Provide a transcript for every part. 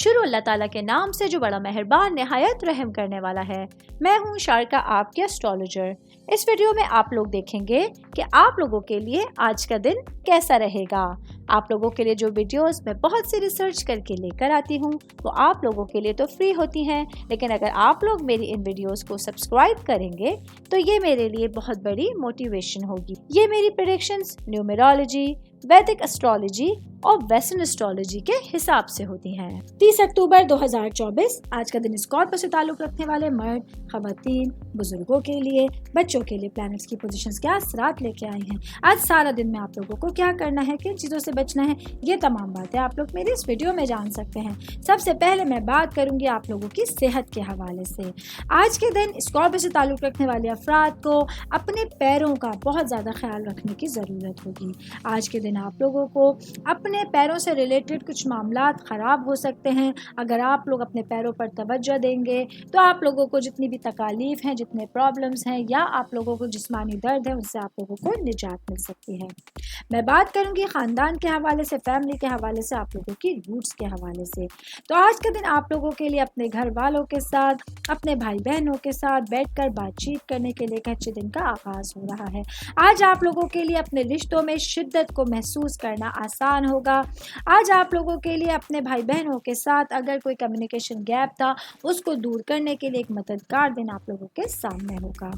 شروع اللہ تعالیٰ کے نام سے جو بڑا مہربان نہایت رحم کرنے والا ہے۔ میں ہوں شارکا، آپ کے اسٹرالوجر۔ اس ویڈیو میں آپ لوگ دیکھیں گے کہ آپ لوگوں کے لیے آج کا دن کیسا رہے گا۔ آپ لوگوں کے لیے جو ویڈیوز میں بہت سی ریسرچ کر کے لے کر آتی ہوں وہ آپ لوگوں کے لیے تو فری ہوتی ہیں، لیکن اگر آپ لوگ میری ان ویڈیوز کو سبسکرائب کریں گے تو یہ میرے لیے بہت بڑی موٹیویشن ہوگی۔ یہ میری پریڈکشنز نیومرولوجی، ویدک اسٹرالوجی اور ویسٹرن اسٹرالوجی کے حساب سے ہوتی ہیں۔ 30 اکتوبر 2024 آج کا دن اسکارپیو سے تعلق رکھنے والے مرد، خواتین، بزرگوں کے لیے، بچوں کے لیے پلانٹس کی پوزیشنز کیا اثرات لے کے آئی ہیں۔ آج سارا دن میں آپ لوگوں کو کیا کرنا ہے، کن چیزوں سے بچنا ہے، یہ تمام باتیں آپ لوگ میری اس ویڈیو میں جان سکتے ہیں۔ سب سے پہلے میں بات کروں گی آپ لوگوں کی صحت کے حوالے سے۔ آج کے دن اسکارپیو سے تعلق رکھنے والے افراد کو اپنے پیروں کا بہت زیادہ خیال رکھنے کی ضرورت ہوگی۔ آج کے دن آپ لوگوں کو اپنے پیروں سے ریلیٹڈ کچھ معاملات خراب ہو سکتے ہیں۔ اگر آپ لوگ اپنے پیروں پر توجہ دیں گے تو آپ لوگوں کو جتنی بھی تکالیف ہیں، جتنے پرابلمز ہیں یا آپ لوگوں کو جسمانی درد ہے، ان سے آپ لوگوں کو نجات مل سکتی ہے۔ میں بات کروں گی خاندان کے حوالے سے، فیملی کے حوالے سے، آپ لوگوں کی روٹس کے حوالے سے۔ تو آج کا دن آپ لوگوں کے لیے اپنے گھر والوں کے ساتھ، اپنے بھائی بہنوں کے ساتھ بیٹھ کر بات چیت کرنے کے لیے ایک اچھے دن کا آغاز ہو رہا ہے۔ آج آپ لوگوں کے لیے اپنے رشتوں میں شدت کو محسوس کرنا آسان ہوگا۔ آج آپ لوگوں کے لیے اپنے بھائی بہنوں کے ساتھ اگر کوئی کمیونیکیشن گیپ تھا اس کو دور کرنے کے لیے ایک مددگار دن آپ لوگوں کے سامنے ہوگا۔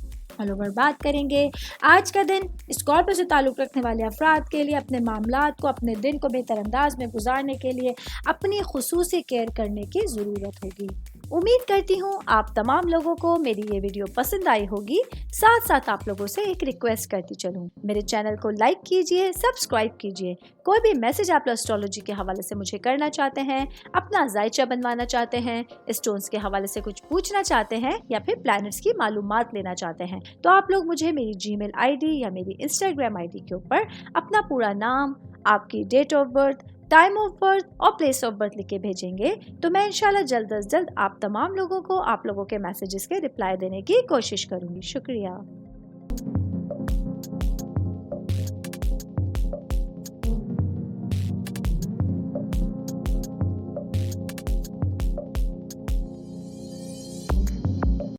بات کریں گے آج کا دن اسکارپیو سے تعلق رکھنے والے افراد کے لیے اپنے معاملات کو، اپنے دن کو بہتر انداز میں گزارنے کے لیے اپنی خصوصی کیئر کرنے کی ضرورت ہوگی۔ امید کرتی ہوں آپ تمام لوگوں کو میری یہ ویڈیو پسند آئی ہوگی۔ ساتھ ساتھ آپ لوگوں سے ایک ریکویسٹ کرتی چلوں، میرے چینل کو لائک کیجئے، سبسکرائب کیجئے۔ کوئی بھی میسج آپ اسٹرالوجی کے حوالے سے مجھے کرنا چاہتے ہیں، اپنا ذائچہ بنوانا چاہتے ہیں، اسٹونز کے حوالے سے کچھ پوچھنا چاہتے ہیں یا پھر پلانٹس کی معلومات لینا چاہتے ہیں تو آپ لوگ مجھے میری جی میل آئی ڈی یا میری انسٹاگرام آئی ڈی کے اوپر اپنا پورا نام، آپ کی date of birth, time of birth اور پلیس آف برتھ لکھ کے بھیجیں گے تو میں انشاءاللہ جلد از جلد آپ تمام لوگوں کو آپ لوگوں کے میسیجز کے رپلائی دینے کی کوشش کروں گی۔ شکریہ۔